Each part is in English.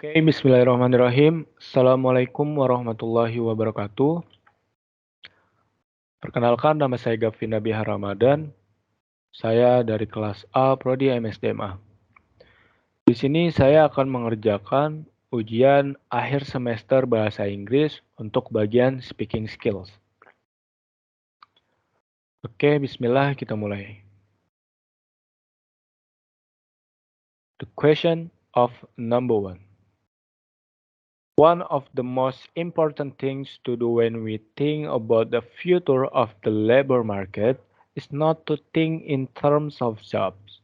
Oke, bismillahirrahmanirrahim. Assalamualaikum warahmatullahi wabarakatuh. Perkenalkan, nama saya Gavin Nabiha Ramadhan. Saya dari kelas A, Prodi MSDMA. Di sini saya akan mengerjakan ujian akhir semester Bahasa Inggris untuk bagian speaking skills. Oke, bismillah, kita mulai. The question of number one. One of the most important things to do when we think about the future of the labor market is not to think in terms of jobs.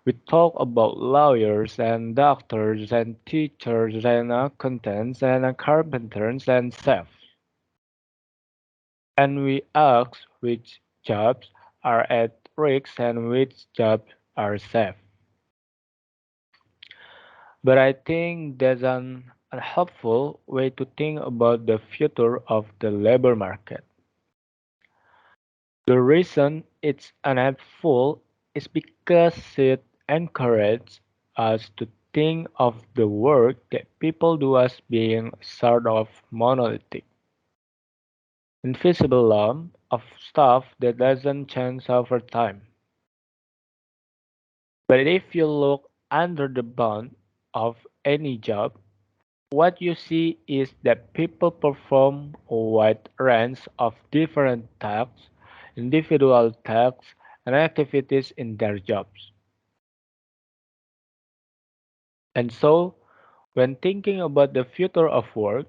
We talk about lawyers and doctors and teachers and accountants and carpenters and chefs. And we ask which jobs are at risk and which jobs are safe. But I think that's an unhelpful way to think about the future of the labor market. The reason it's unhelpful is because it encourages us to think of the work that people do as being sort of monolithic, invisible lump of stuff that doesn't change over time. But if you look under the bonnet of any job, what you see is that people perform a wide range of different tasks, individual tasks, and activities in their jobs. And so, when thinking about the future of work,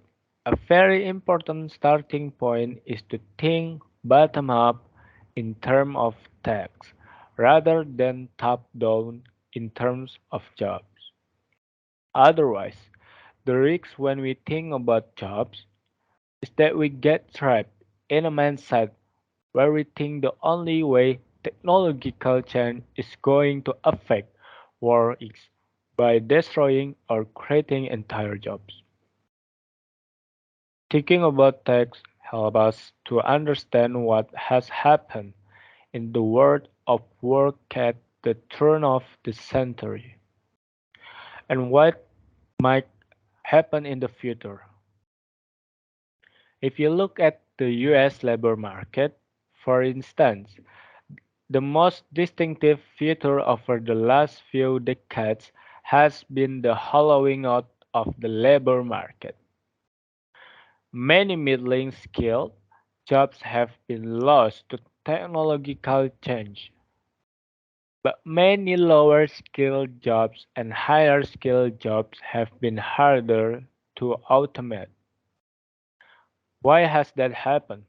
a very important starting point is to think bottom up in terms of tasks rather than top down in terms of jobs. Otherwise, the risk when we think about jobs is that we get trapped in a mindset where we think the only way technological change is going to affect work is by destroying or creating entire jobs. Thinking about text helps us to understand what has happened in the world of work at the turn of the century and what might happen in the future. If you look at the US labor market, for instance, the most distinctive feature over the last few decades has been the hollowing out of the labor market. Many middling skilled jobs have been lost to technological change, but many lower skilled jobs and higher skilled jobs have been harder to automate. Why has that happened?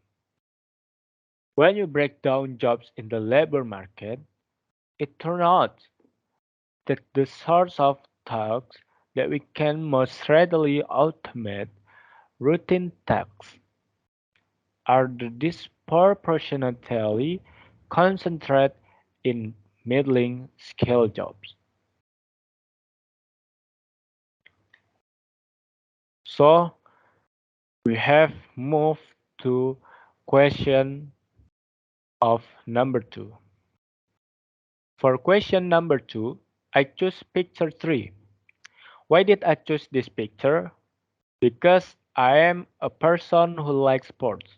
When you break down jobs in the labor market, it turns out that the sorts of tasks that we can most readily automate, routine tasks, are the disproportionately concentrated in middling skill jobs. So we have moved to question of number two. For question number two, I choose picture 3. Why did I choose this picture? Because I am a person who likes sports.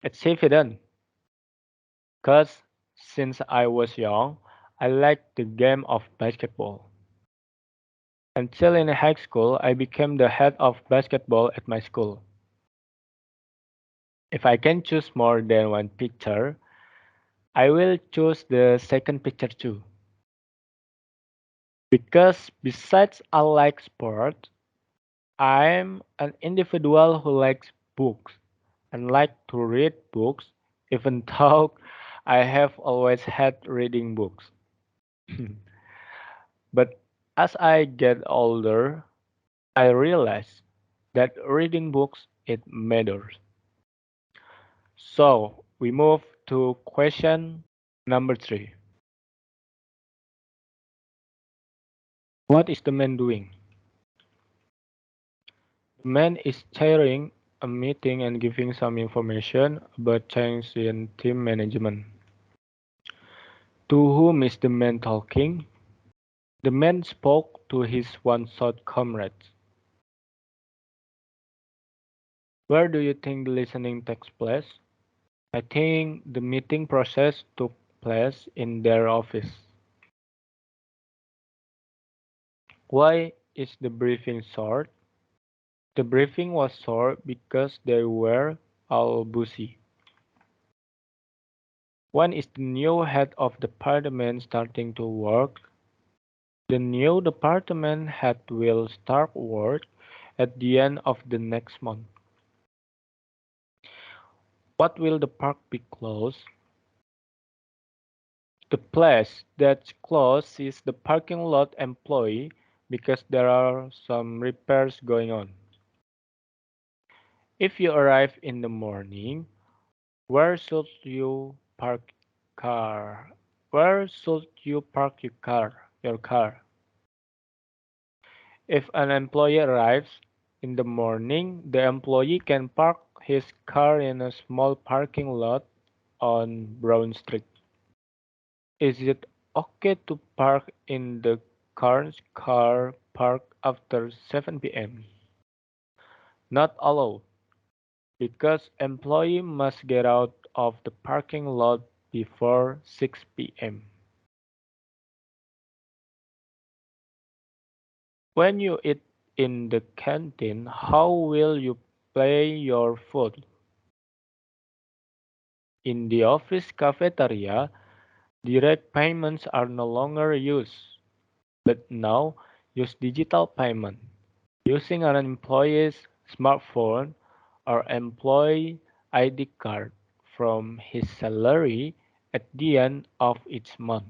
It's evident, because since I was young, I liked the game of basketball. Until in high school, I became the head of basketball at my school. If I can choose more than one picture, I will choose the second picture too. Because besides I like sport, I'm an individual who likes books and like to read books, even though I have always had reading books. But as I get older, I realize that reading books it matters. So we move to question number 3. What is the man doing? The man is chairing a meeting and giving some information about change in team management. To whom is the man talking? The man spoke to his one-shot comrades. Where do you think the listening takes place? I think the meeting process took place in their office. Why is the briefing short? The briefing was short because they were all busy. When is the new head of department starting to work? The new department head will start work at the end of the next month. What will the park be closed? The place that's closed is the parking lot employee because there are some repairs going on. If you arrive in the morning, where should you park car? Where should you park your car? Your car. If an employee arrives in the morning, the employee can park his car in a small parking lot on Brown Street. Is it okay to park in the current car park after 7 p.m.? Not allowed, because employee must get out of the parking lot before 6 p.m. When you eat in the canteen, how will you pay your food? In the office cafeteria, direct payments are no longer used, but now use digital payment using an employee's smartphone or employee ID card from his salary at the end of each month.